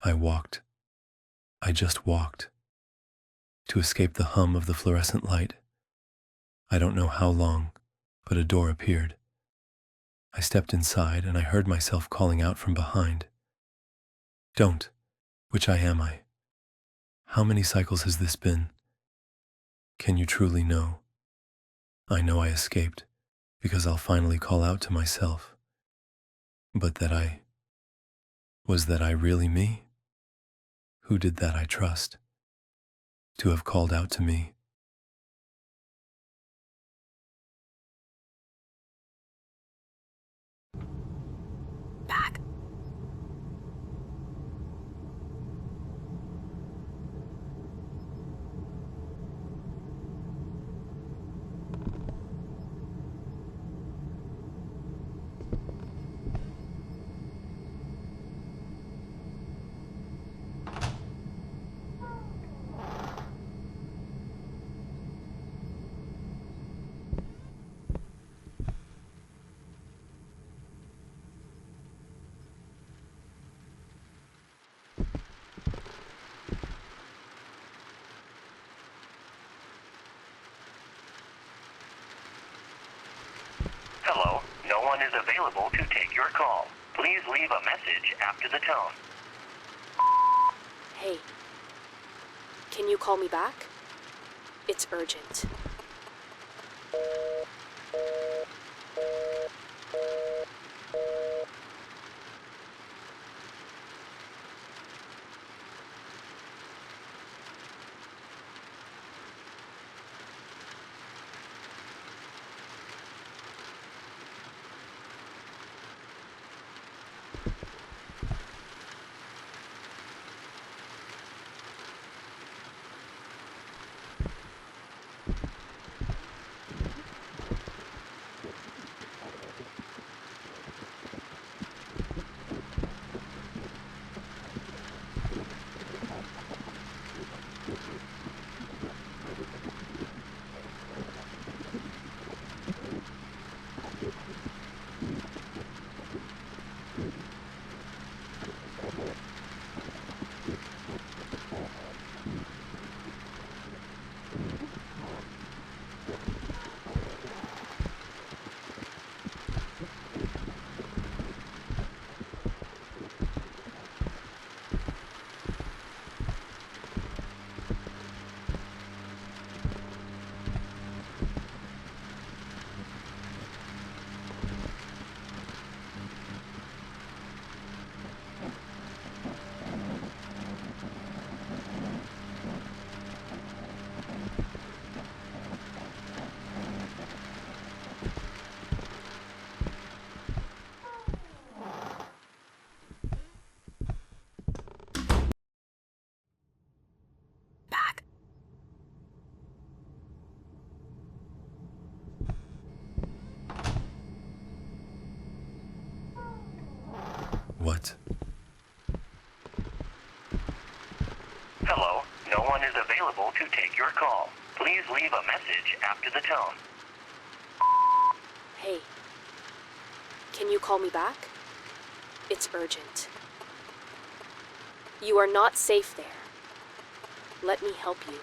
I walked. I just walked. To escape the hum of the fluorescent light. I don't know how long, but a door appeared. I stepped inside and I heard myself calling out from behind. Don't. Which eye am I? How many cycles has this been? Can you truly know? I know I escaped, because I'll finally call out to myself. But was that I really me? Who did that I trust? To have called out to me? Back. Hello, no one is available to take your call. Please leave a message after the tone. Hey. Can you call me back? It's urgent. What? Hello, no one is available to take your call. Please leave a message after the tone. Hey. Can you call me back? It's urgent. You are not safe there. Let me help you.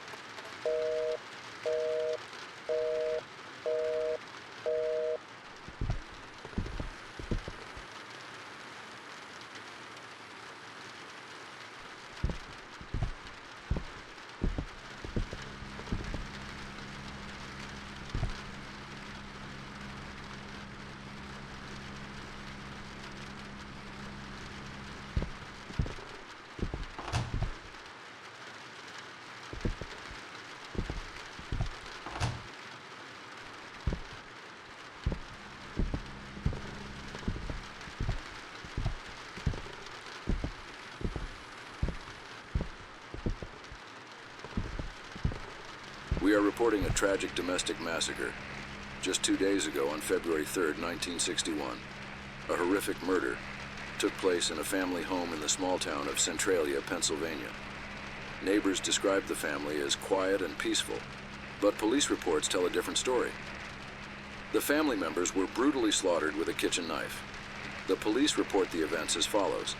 We are reporting a tragic domestic massacre. Just 2 days ago, on February 3rd, 1961, a horrific murder took place in a family home in the small town of Centralia, Pennsylvania. Neighbors described the family as quiet and peaceful, but police reports tell a different story. The family members were brutally slaughtered with a kitchen knife. The police report the events as follows.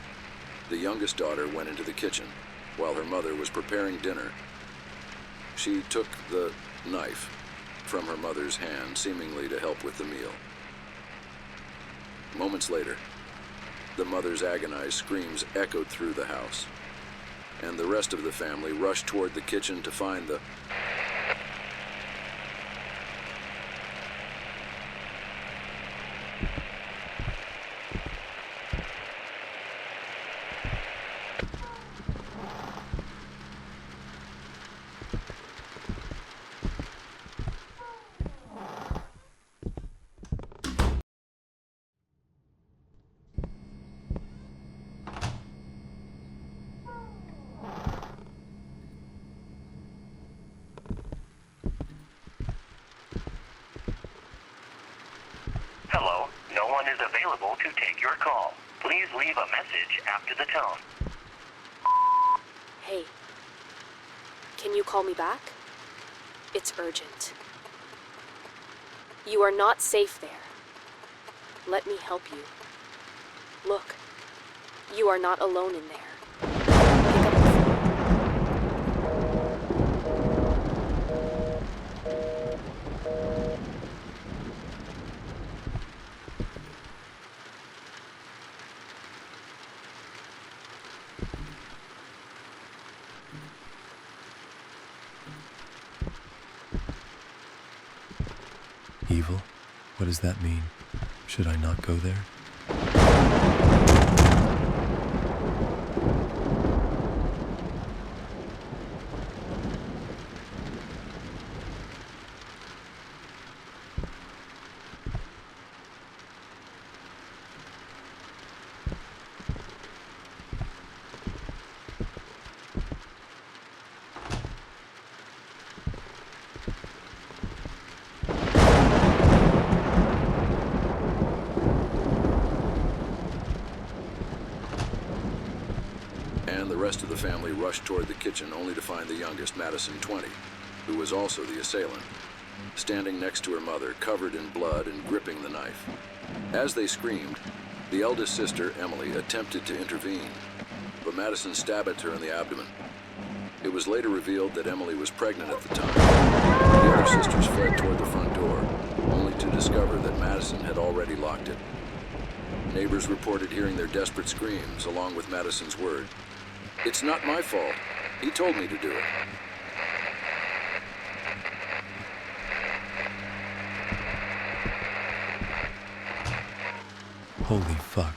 The youngest daughter went into the kitchen while her mother was preparing dinner. She took the knife from her mother's hand, seemingly to help with the meal. Moments later, the mother's agonized screams echoed through the house, and the rest of the family rushed toward the kitchen to find the... Hello, no one is available to take your call. Please leave a message after the tone. Hey. Can you call me back? It's urgent. You are not safe there. Let me help you. Look. You are not alone in there. Pick up the phone. Evil? What does that mean? Should I not go there? The rest of the family rushed toward the kitchen only to find the youngest, Madison, 20, who was also the assailant, standing next to her mother, covered in blood and gripping the knife. As they screamed, the eldest sister, Emily, attempted to intervene, but Madison stabbed her in the abdomen. It was later revealed that Emily was pregnant at the time. The other sisters fled toward the front door, only to discover that Madison had already locked it. Neighbors reported hearing their desperate screams, along with Madison's word, "It's not my fault. He told me to do it." Holy fuck.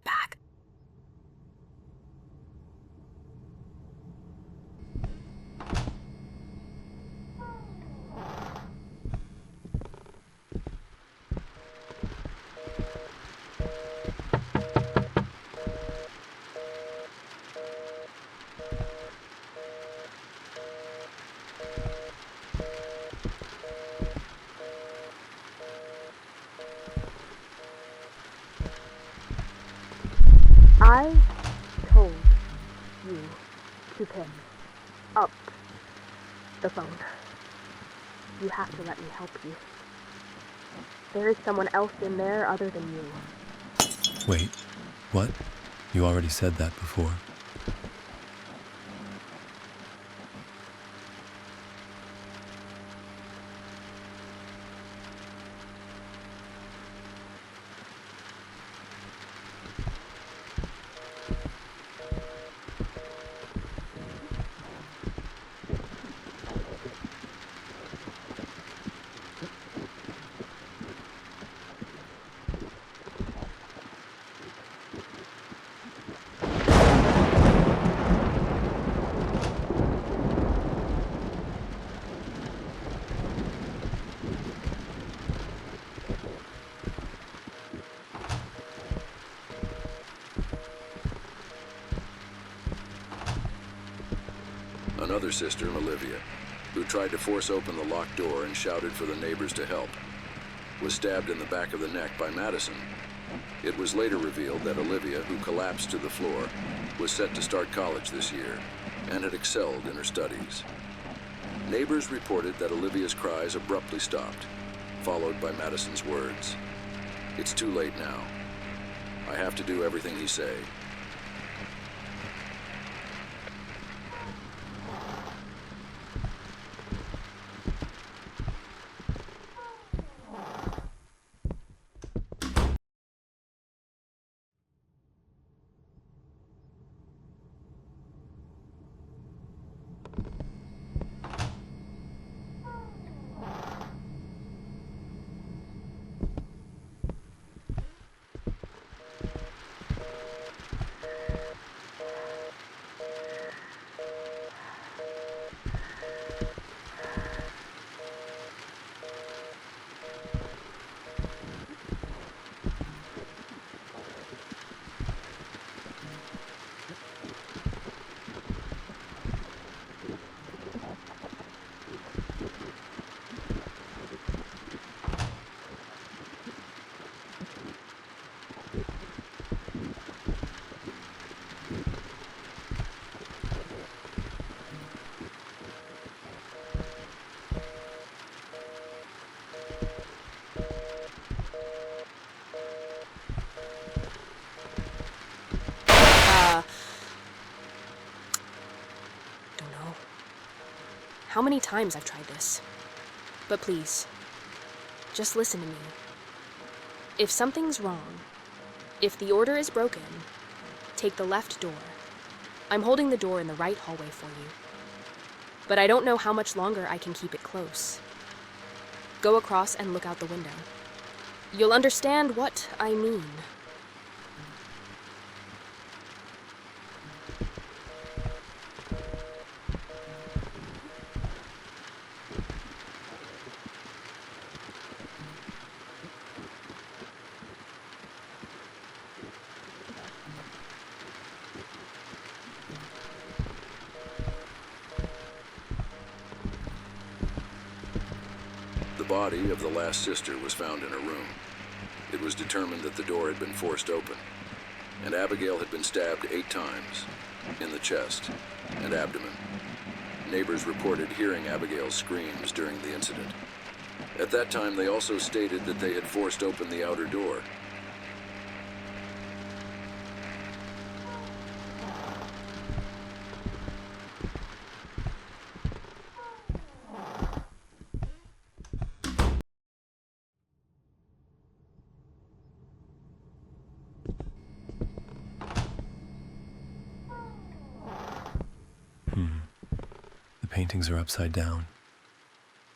Back. I told you to pin up the phone. You have to let me help you. There is someone else in there other than you. Wait, what? You already said that before. Another sister, Olivia, who tried to force open the locked door and shouted for the neighbors to help, was stabbed in the back of the neck by Madison. It was later revealed that Olivia, who collapsed to the floor, was set to start college this year. and had excelled in her studies. Neighbors reported that Olivia's cries abruptly stopped, followed by Madison's words, "It's too late now. I have to do everything he say." Don't know how many times I've tried this. But please, just listen to me. If something's wrong, if the order is broken, take the left door. I'm holding the door in the right hallway for you. But I don't know how much longer I can keep it close. Go across and look out the window. You'll understand what I mean. The body of the last sister was found in her room. It was determined that the door had been forced open, and Abigail had been stabbed 8 times, in the chest and abdomen. Neighbors reported hearing Abigail's screams during the incident. At that time, they also stated that they had forced open the outer door. The paintings are upside down.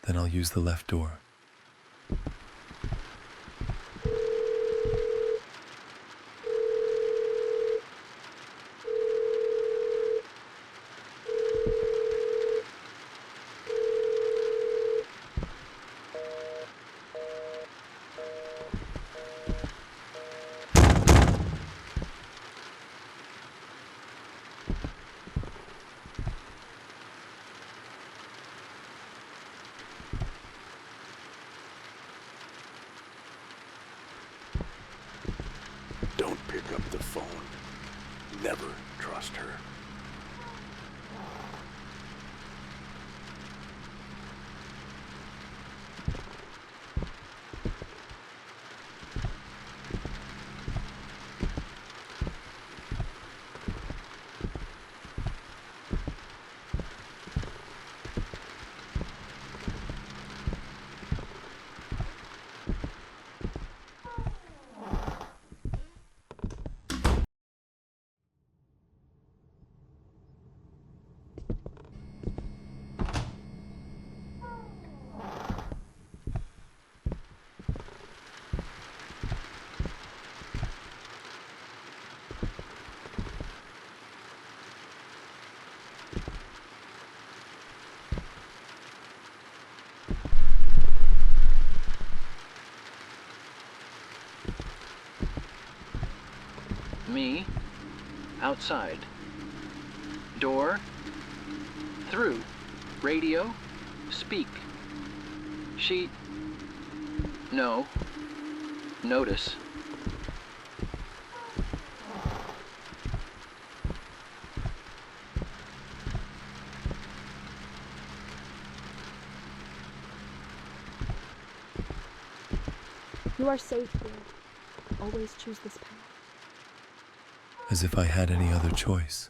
Then I'll use the left door. Don't pick up the phone. Never trust her. Me, outside. Door, through. Radio, speak. She, no. Notice. are safe here. Always choose this path. As if I had any other choice.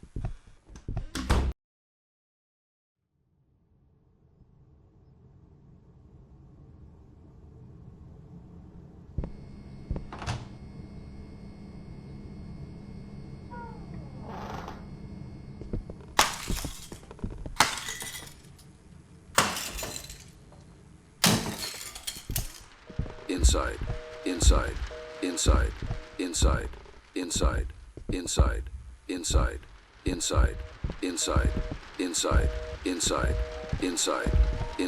Inside, inside, inside, inside, inside, inside, inside, inside, inside, inside, inside, inside,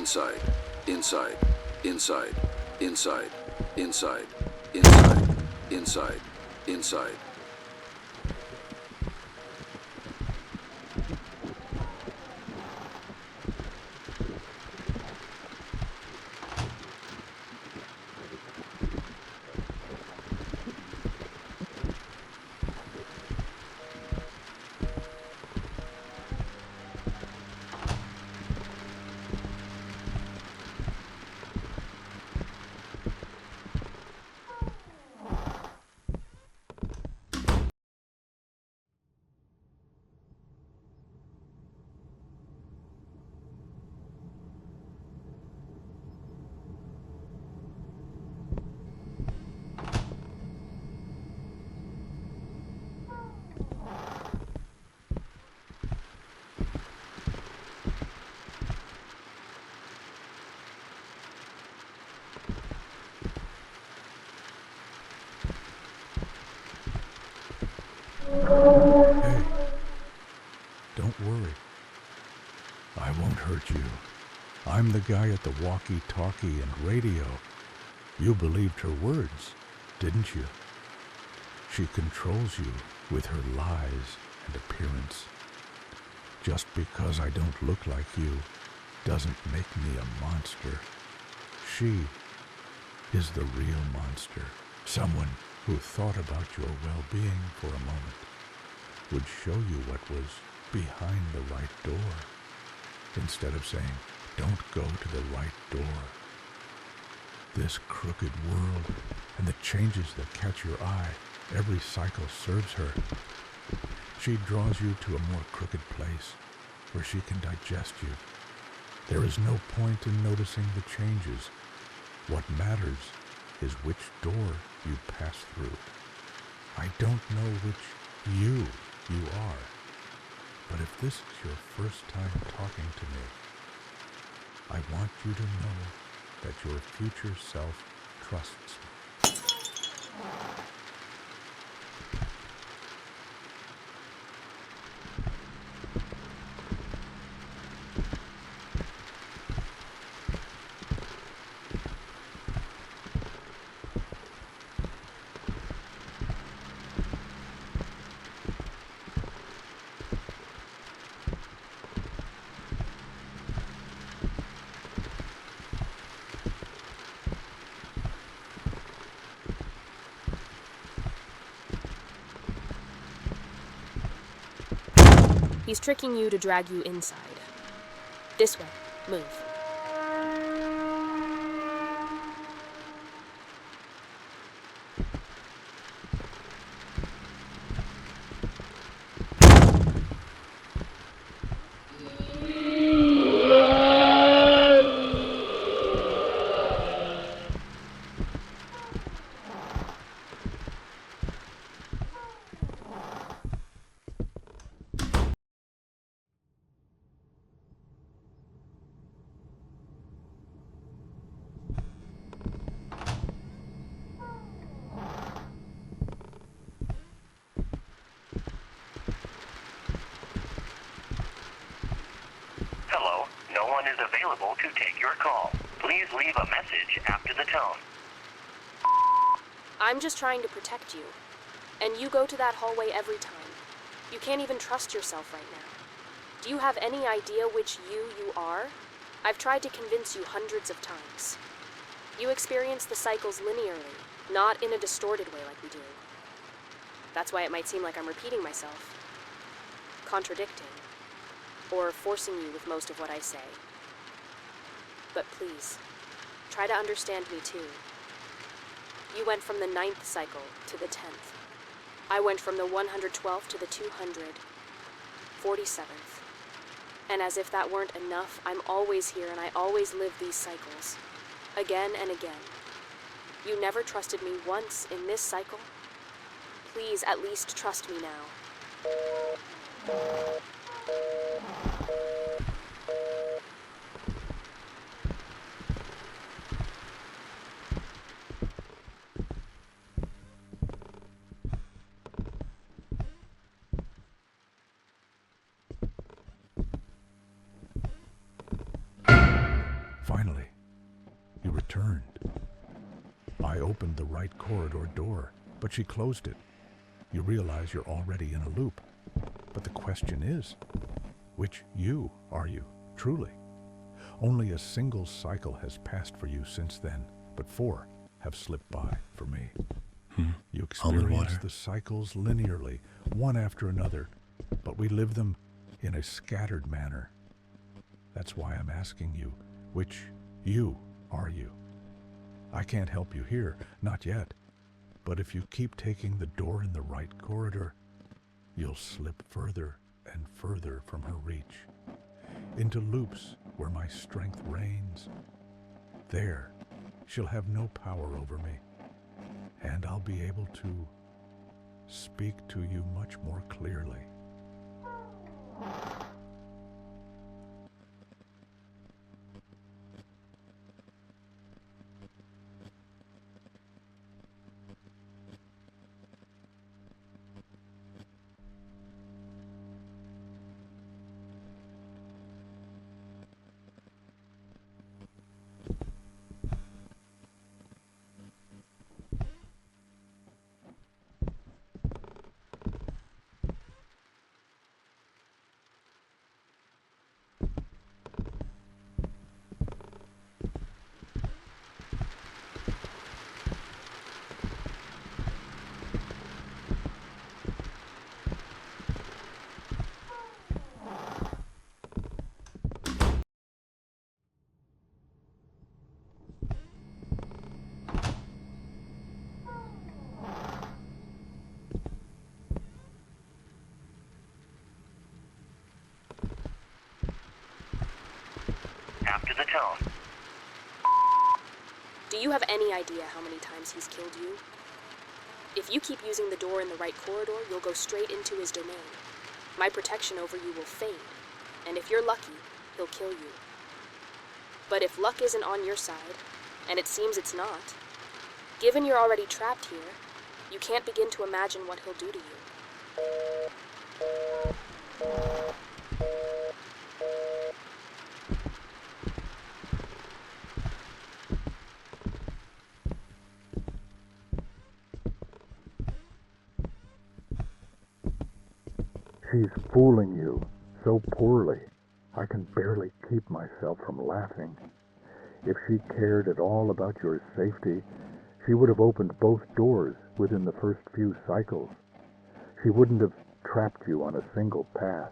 inside, inside, inside, inside, inside, inside, inside, inside. Hey, don't worry. I won't hurt you. I'm the guy at the walkie-talkie and radio. You believed her words, didn't you? She controls you with her lies and appearance. Just because I don't look like you doesn't make me a monster. She is the real monster. Someone who thought about your well-being for a moment would show you what was behind the right door, instead of saying, don't go to the right door. This crooked world and the changes that catch your eye, every cycle serves her. She draws you to a more crooked place where she can digest you. There is no point in noticing the changes. What matters is which door you pass through. I don't know which you are, but if this is your first time talking to me, I want you to know that your future self trusts me. He's tricking you to drag you inside. This way. Move. Hello, no one is available to take your call. Please leave a message after the tone. I'm just trying to protect you. And you go to that hallway every time. You can't even trust yourself right now. Do you have any idea which you are? I've tried to convince you hundreds of times. You experience the cycles linearly, not in a distorted way like we do. That's why it might seem like I'm repeating myself, contradicting, or forcing you with most of what I say. But please, try to understand me too. You went from the 9th cycle to the 10th. I went from the 112th to the 247th. And as if that weren't enough, I'm always here and I always live these cycles. Again and again. You never trusted me once in this cycle. Please at least trust me now. Finally, you returned. I opened the right corridor door, but she closed it. You realize you're already in a loop. But the question is, which you are you, truly? Only a single cycle has passed for you since then, but 4 have slipped by for me. You Almond experience water. the cycles linearly, one after another, but we live them in a scattered manner. That's why I'm asking you, which you are you? I can't help you here, not yet. But if you keep taking the door in the right corridor, you'll slip further and further from her reach, into loops where my strength reigns. There, she'll have no power over me, and I'll be able to speak to you much more clearly. After the tone. Do you have any idea how many times he's killed you? If you keep using the door in the right corridor, you'll go straight into his domain. My protection over you will fade, and if you're lucky, he'll kill you. But if luck isn't on your side, and it seems it's not, given you're already trapped here, you can't begin to imagine what he'll do to you. She's fooling you so poorly, I can barely keep myself from laughing. If she cared at all about your safety, she would have opened both doors within the first few cycles. She wouldn't have trapped you on a single path.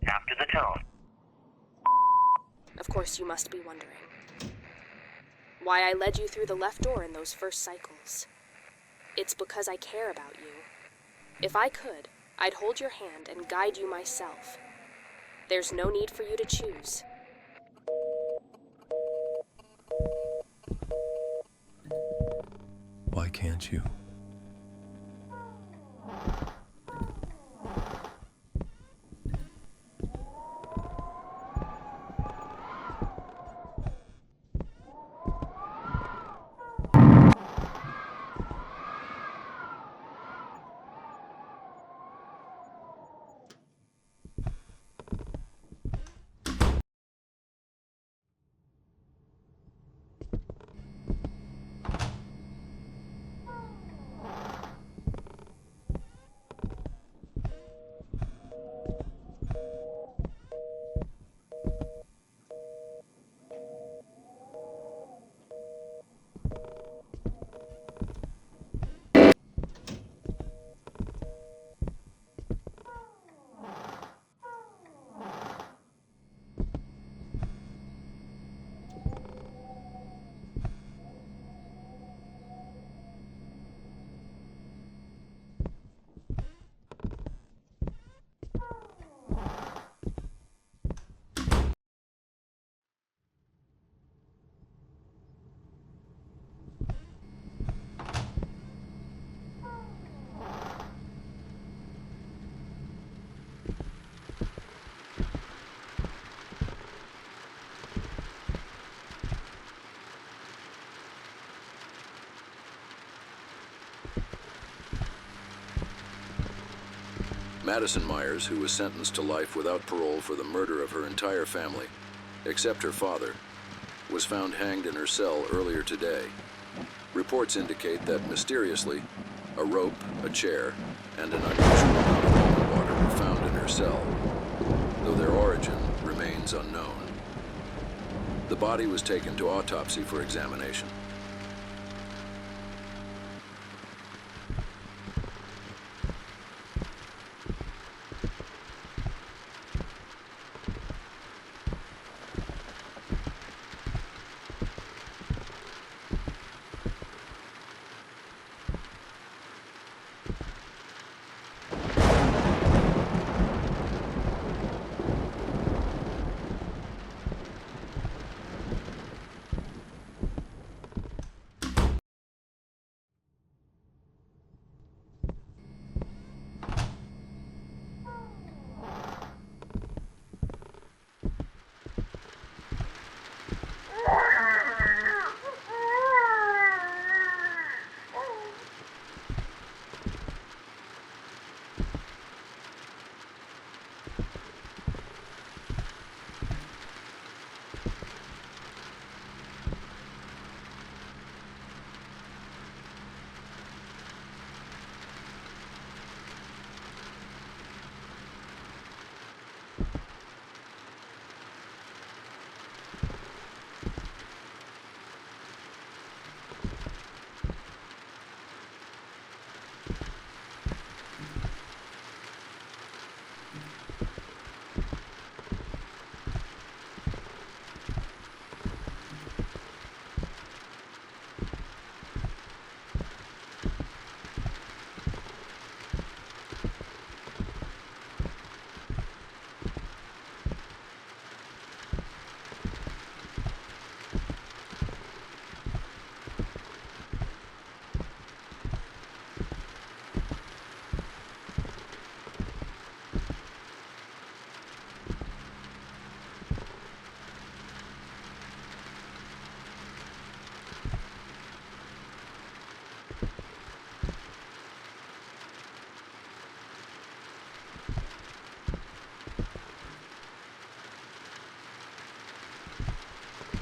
After the tone. Of course, you must be wondering why I led you through the left door in those first cycles. It's because I care about you. If I could, I'd hold your hand and guide you myself. There's no need for you to choose. Why can't you? Madison Myers, who was sentenced to life without parole for the murder of her entire family, except her father, was found hanged in her cell earlier today. Reports indicate that, mysteriously, a rope, a chair, and an unusual amount of almond water were found in her cell, though their origin remains unknown. The body was taken to autopsy for examination.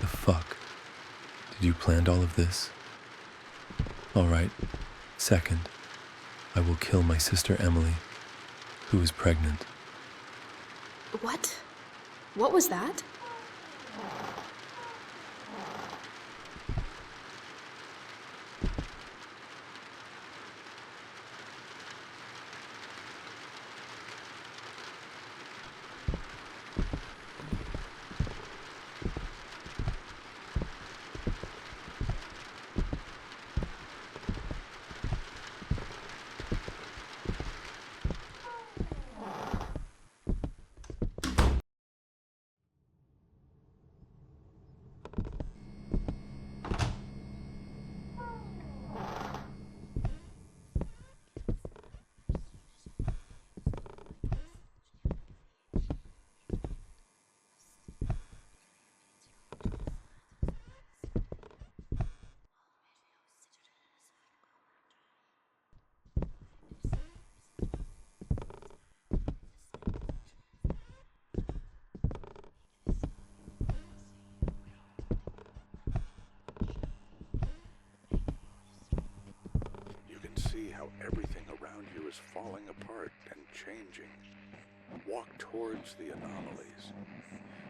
Fuck. Did you plan all of this? All right. Second, I will kill my sister Emily, who is pregnant. What? What was that? See how everything around you is falling apart and changing. Walk towards the anomalies.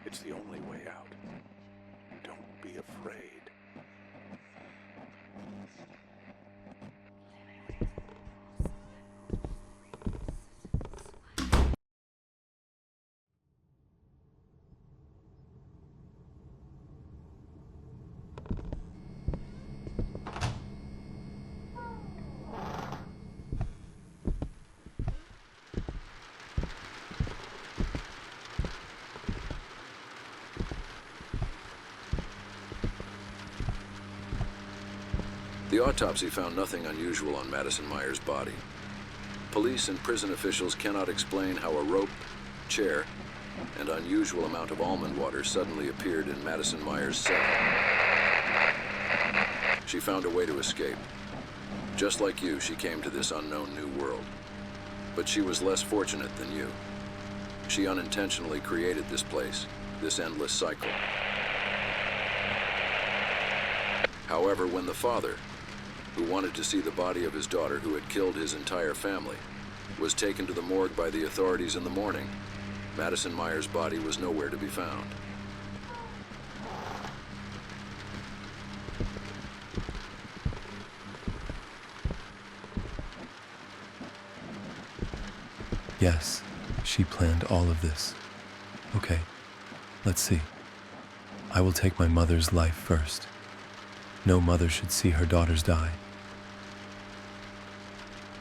It's the only way out. Don't be afraid. The autopsy found nothing unusual on Madison Myers' body. Police and prison officials cannot explain how a rope, chair, and unusual amount of almond water suddenly appeared in Madison Myers' cell. She found a way to escape. Just like you, she came to this unknown new world. But she was less fortunate than you. She unintentionally created this place, this endless cycle. However, when the father, who wanted to see the body of his daughter who had killed his entire family, was taken to the morgue by the authorities in the morning, Madison Myers' body was nowhere to be found. Yes, she planned all of this. Okay, let's see. I will take my mother's life first. No mother should see her daughters die.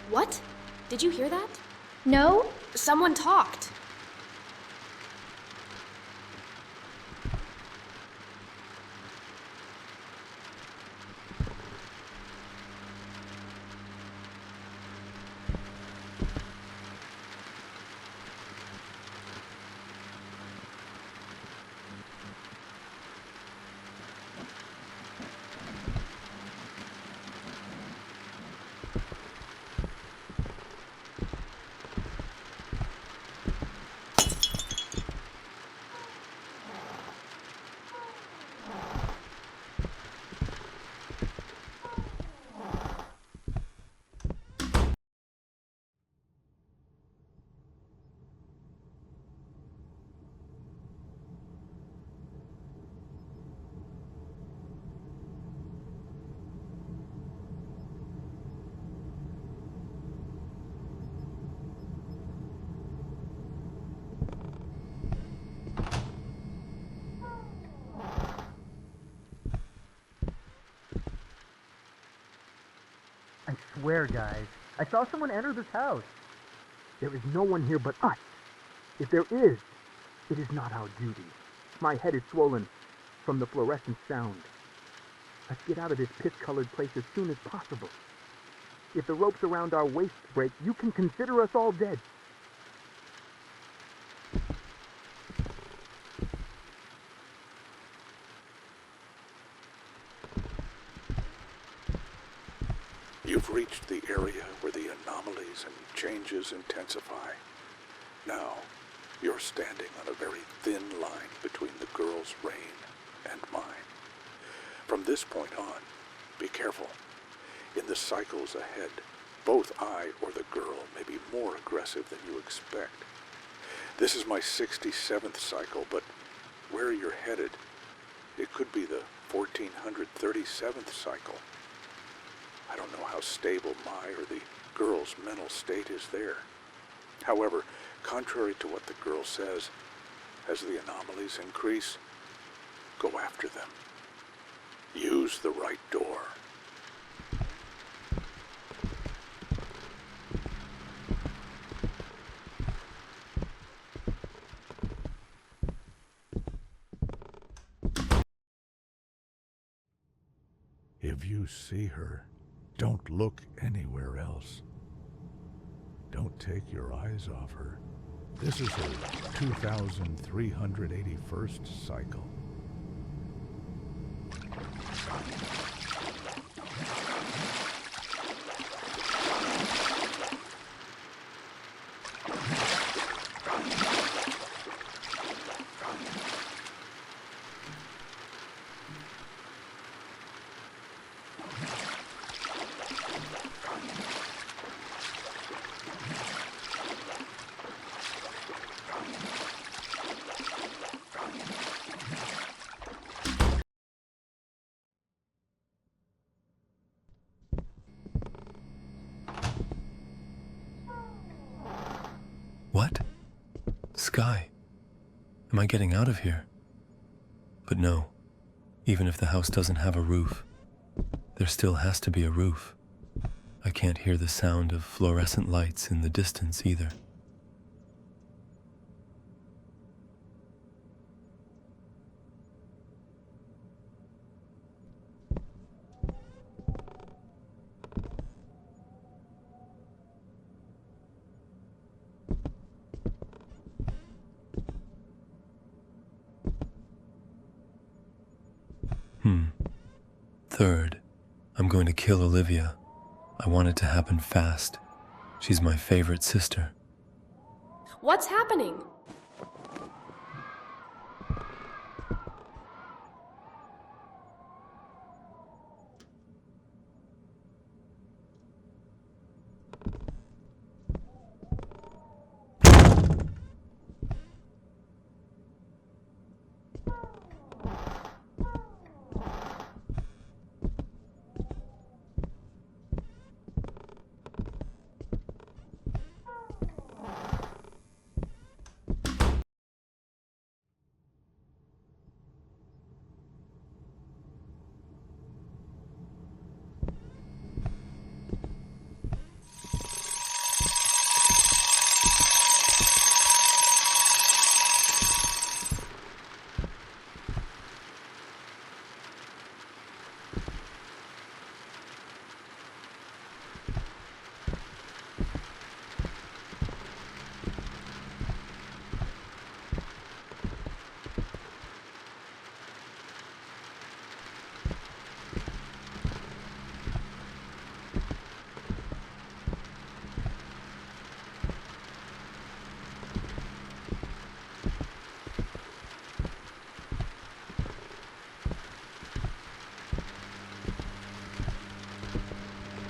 What? Did you hear that? No? Someone talked. I swear, guys, I saw someone enter this house. There is no one here but us. If there is, it is not our duty. My head is swollen from the fluorescent sound. Let's get out of this piss-colored place as soon as possible. If the ropes around our waists break, you can consider us all dead. You've reached the area where the anomalies and changes intensify. Now, you're standing on a very thin line between the girl's reign and mine. From this point on, be careful. In the cycles ahead, both I or the girl may be more aggressive than you expect. This is my 67th cycle, but where you're headed, it could be the 1437th cycle. I don't know how stable my or the girl's mental state is there. However, contrary to what the girl says, as the anomalies increase, go after them. Use the right door. If you see her, don't look anywhere else. Don't take your eyes off her. This is her 2381st cycle. What? Sky. Am I getting out of here? But no. Even if the house doesn't have a roof, there still has to be a roof. I can't hear the sound of fluorescent lights in the distance either. Third, I'm going to kill Olivia. I want it to happen fast. She's my favorite sister. What's happening?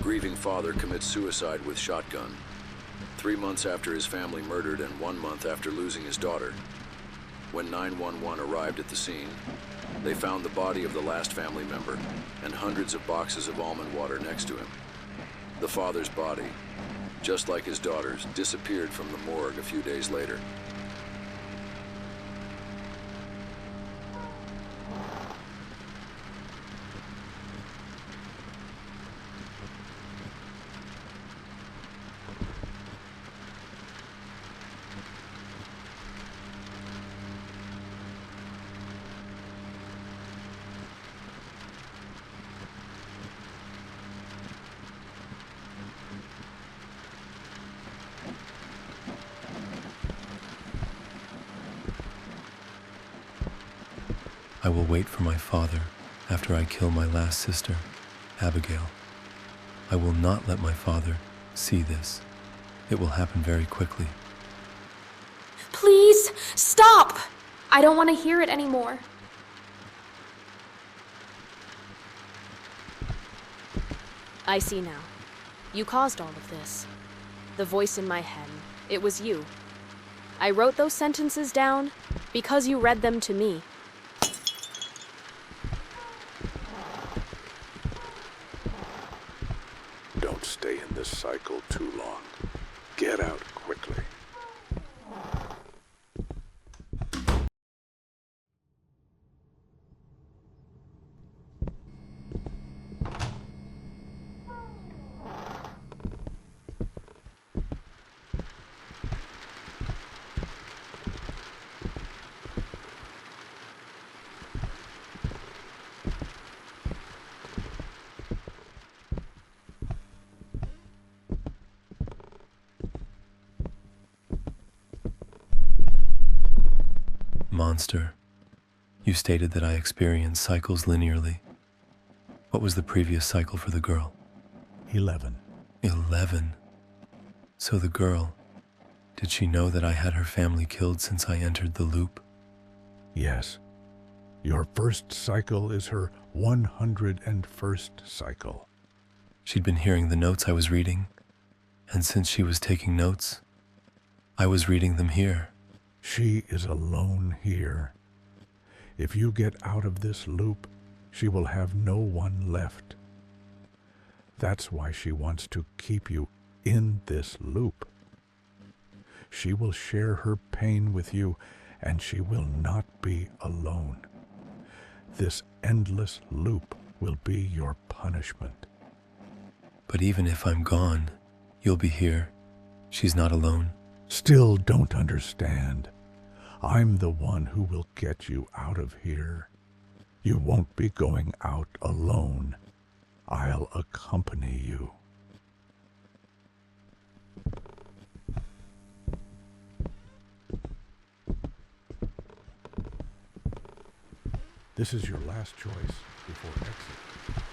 Grieving father commits suicide with shotgun. 3 months after his family murdered and 1 month after losing his daughter. When 911 arrived at the scene, they found the body of the last family member and hundreds of boxes of almond water next to him. The father's body, just like his daughter's, disappeared from the morgue a few days later. I will wait for my father after I kill my last sister, Abigail. I will not let my father see this. It will happen very quickly. Please, stop! I don't want to hear it anymore. I see now. You caused all of this. The voice in my head, it was you. I wrote those sentences down because you read them to me. Don't stay in this cycle too long. Get out quickly. Monster, you stated that I experience cycles linearly. What was the previous cycle for the girl? 11. 11. So the girl, did she know that I had her family killed since I entered the loop? Yes. Your first cycle is her 101st cycle. She'd been hearing the notes I was reading, and since she was taking notes, I was reading them here. She is alone here. If you get out of this loop, she will have no one left. That's why she wants to keep you in this loop. She will share her pain with you, and she will not be alone. This endless loop will be your punishment. But even if I'm gone, you'll be here. She's not alone. Still don't understand. I'm the one who will get you out of here. You won't be going out alone. I'll accompany you. This is your last choice before exit.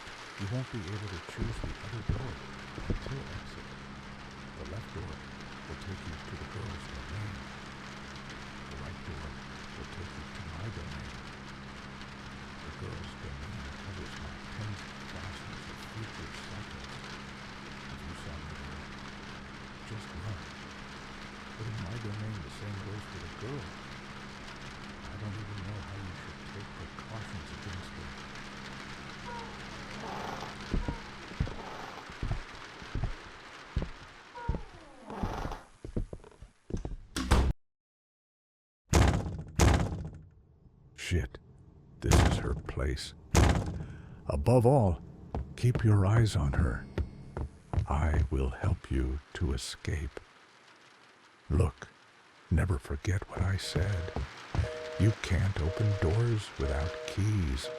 You won't be able to choose the other door until exit. The The left door will take you to the girl's domain. The right door will take you to my domain. The girl's domain covers my tens of thousands of future cycles. If you saw me there, just run. But in my domain, the same goes for the girl. I don't even know how you should take precautions against her. Shit, this is her place. Above all, keep your eyes on her. I will help you to escape. Look, never forget what I said. You can't open doors without keys.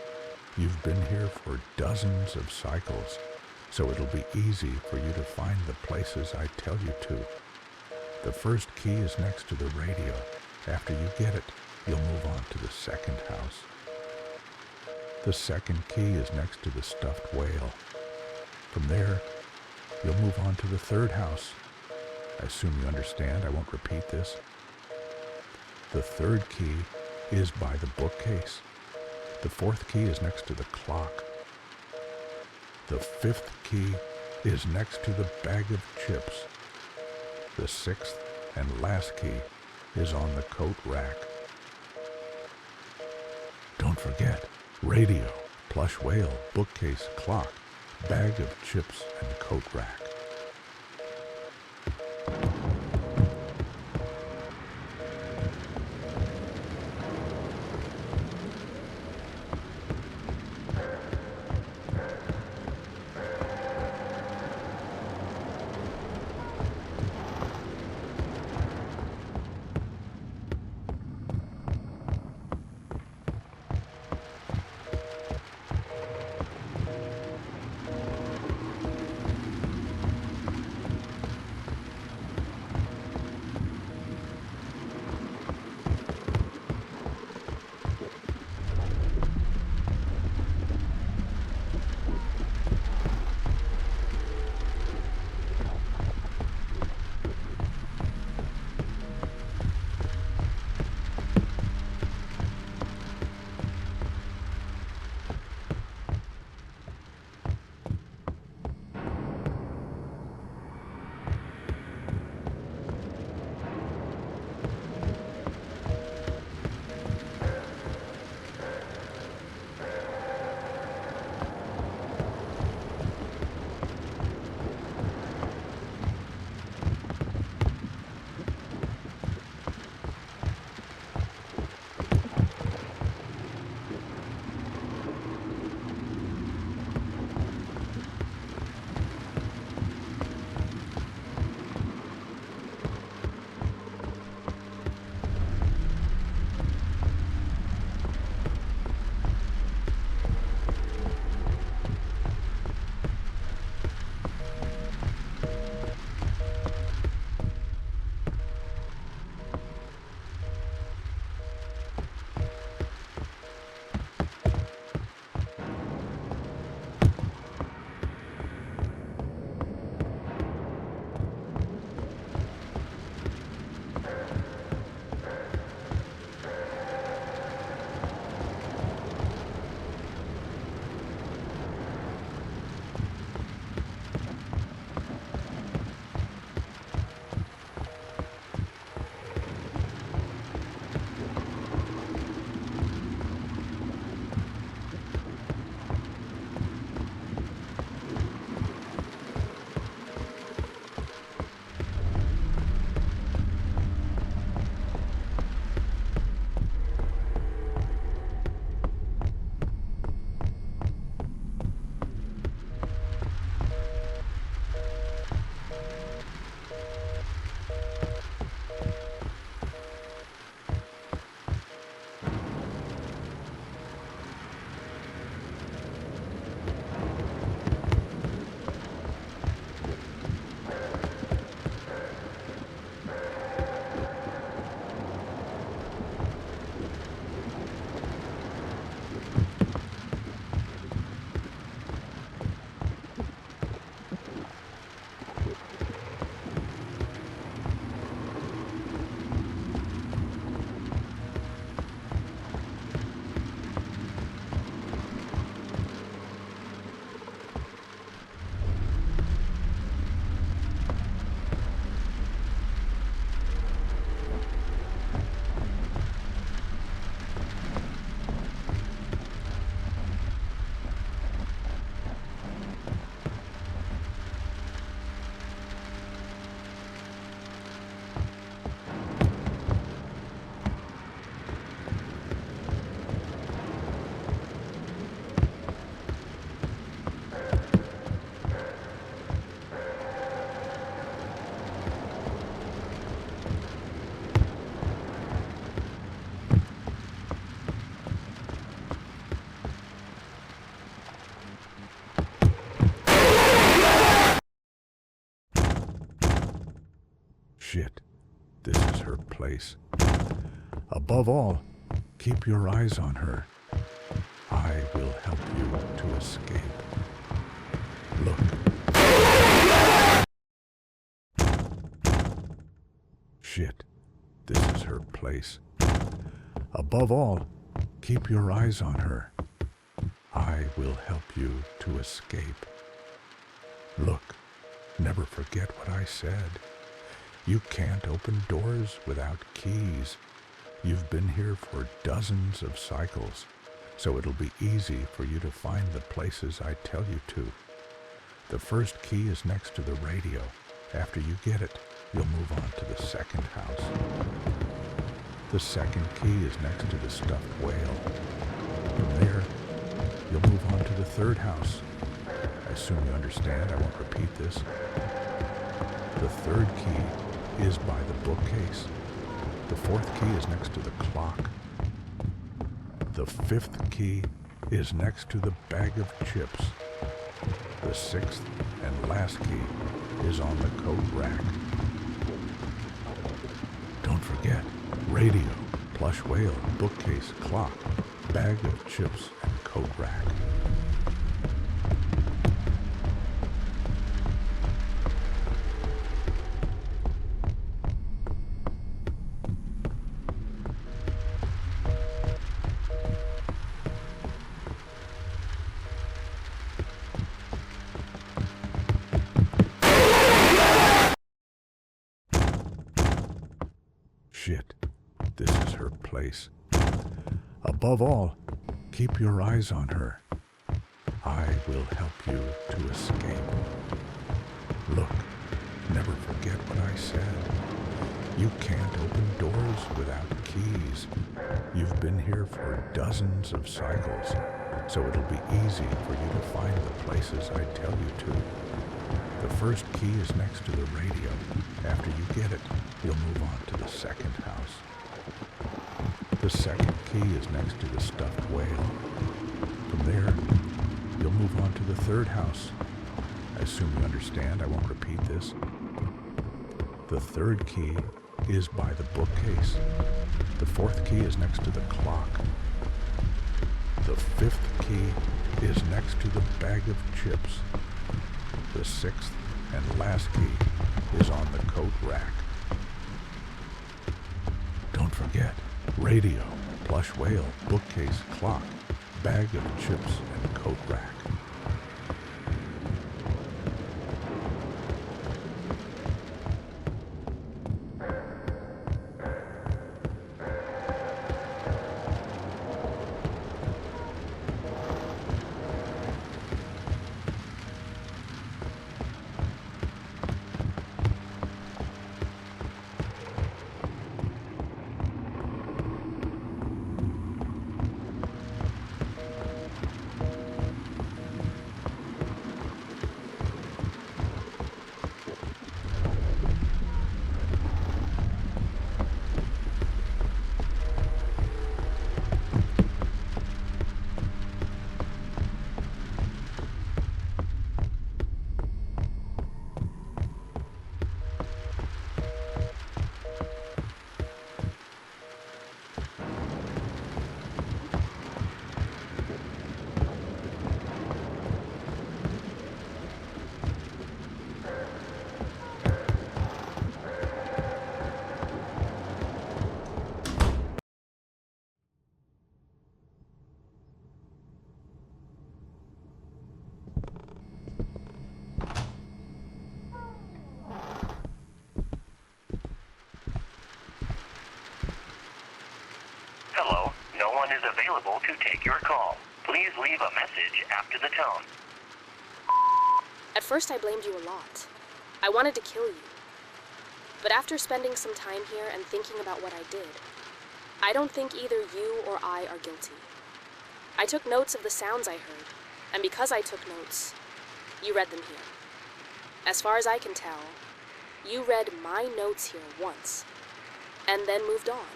You've been here for dozens of cycles, so it'll be easy for you to find the places I tell you to. The first key is next to the radio. After you get it, you'll move on to the second house. The second key is next to the stuffed whale. From there, you'll move on to the third house. I assume you understand. I won't repeat this. The third key is by the bookcase. The fourth key is next to the clock. The fifth key is next to the bag of chips. The sixth and last key is on the coat rack. Don't forget, radio, plush whale, bookcase, clock, bag of chips, and coat rack. place. Above all, keep your eyes on her. I will help you to escape. Look. Shit, this is her place. Above all, keep your eyes on her. I will help you to escape. Look, never forget what I said. You can't open doors without keys. You've been here for dozens of cycles, so it'll be easy for you to find the places I tell you to. The first key is next to the radio. After you get it, you'll move on to the second house. The second key is next to the stuffed whale. From there, you'll move on to the third house. I assume you understand, I won't repeat this. The third key is by the bookcase. The fourth key is next to the clock. The fifth key is next to the bag of chips. The sixth and last key is on the coat rack. Don't forget, radio, plush whale, bookcase, clock, bag of chips, and coat rack. Shit, this is her place. Above all, keep your eyes on her. I will help you to escape. Look, never forget what I said. You can't open doors without keys. You've been here for dozens of cycles, so it'll be easy for you to find the places I tell you to. The first key is next to the radio. After you get it, you'll move on to the second house. The second key is next to the stuffed whale. From there, you'll move on to the third house. I assume you understand, I won't repeat this. The third key is by the bookcase. The fourth key is next to the clock. The fifth key is next to the bag of chips. The sixth and last key is on the coat rack. Don't forget, radio, plush whale, bookcase, clock, bag of chips, and coat rack. Is available to take your call. Please leave a message after the tone. At first I blamed you a lot. I wanted to kill you. But after spending some time here and thinking about what I did, I don't think either you or I are guilty. I took notes of the sounds I heard, and because I took notes, you read them here. As far as I can tell, you read my notes here once, and then moved on,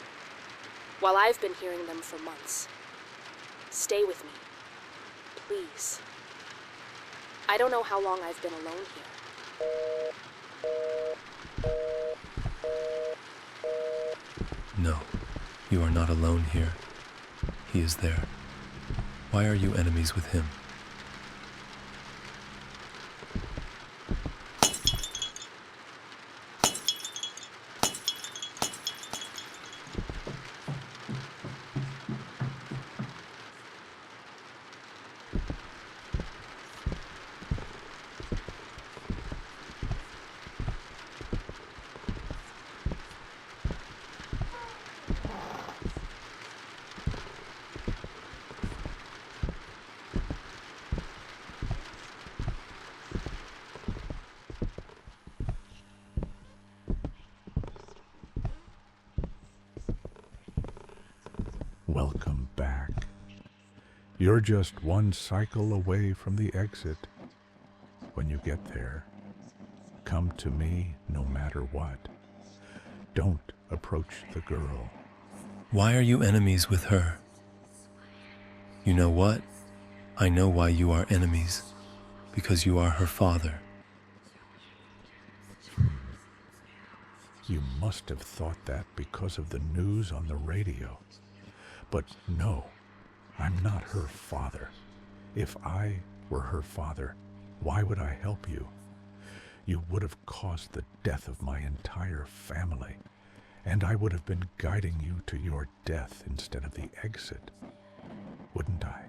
while I've been hearing them for months. Stay with me, please. I don't know how long I've been alone here. You are not alone here. He is there. Why are you enemies with him? Welcome back. You're just one cycle away from the exit. When you get there, come to me no matter what. Don't approach the girl. Why are you enemies with her? You know what? I know why you are enemies. Because you are her father. You must have thought that because of the news on the radio. But no, I'm not her father. If I were her father, why would I help you? You would have caused the death of my entire family, and I would have been guiding you to your death instead of the exit, wouldn't I?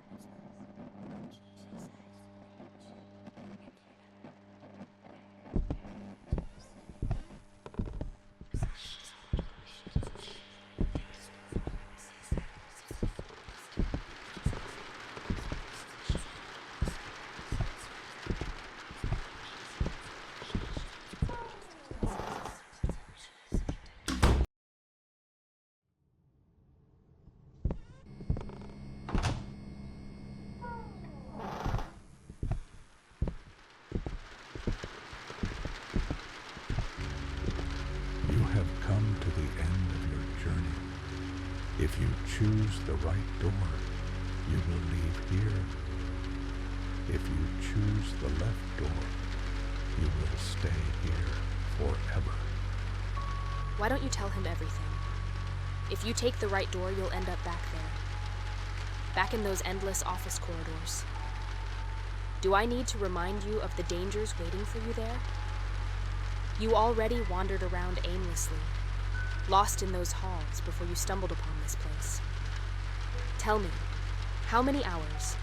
If you choose the right door, you will leave here. If you choose the left door, you will stay here forever. Why don't you tell him everything? If you take the right door, you'll end up back there. Back in those endless office corridors. Do I need to remind you of the dangers waiting for you there? You already wandered around aimlessly, lost in those halls before you stumbled upon this place. Tell me, how many hours,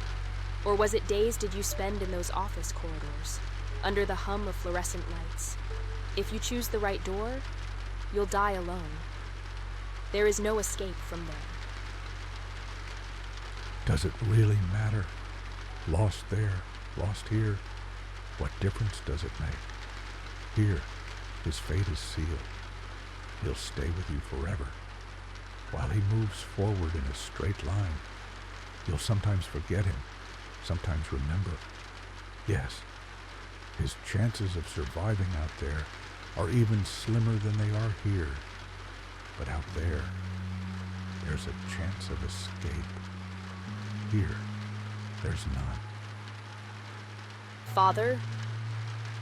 or was it days did you spend in those office corridors, under the hum of fluorescent lights? If you choose the right door, you'll die alone. There is no escape from there. Does it really matter? Lost there, lost here. What difference does it make? Here, his fate is sealed. He'll stay with you forever. While he moves forward in a straight line, you'll sometimes forget him, sometimes remember. Yes, his chances of surviving out there are even slimmer than they are here. But out there, there's a chance of escape. Here, there's none. Father,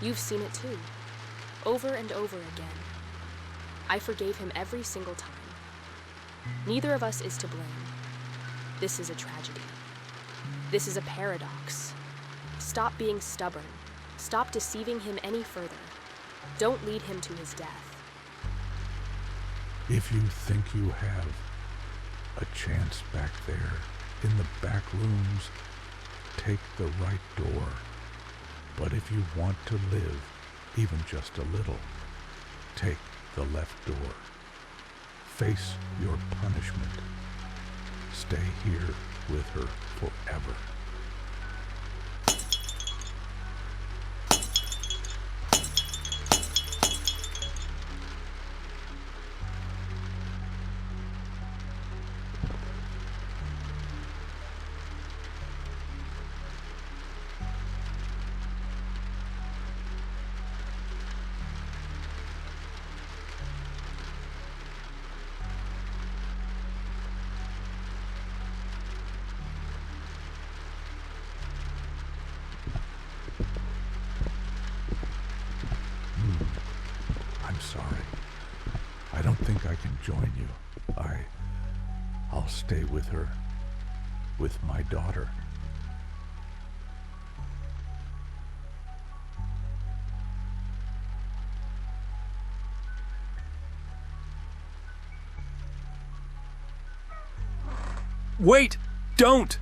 you've seen it too, over and over again. I forgave him every single time. Neither of us is to blame. This is a tragedy. This is a paradox. Stop being stubborn. Stop deceiving him any further. Don't lead him to his death. If you think you have a chance back there, in the back rooms, take the right door. But if you want to live, even just a little, take the left door. Face your punishment. Stay here with her forever. I'm sorry. I don't think I can join you. I'll stay with her, with my daughter. Wait! Don't!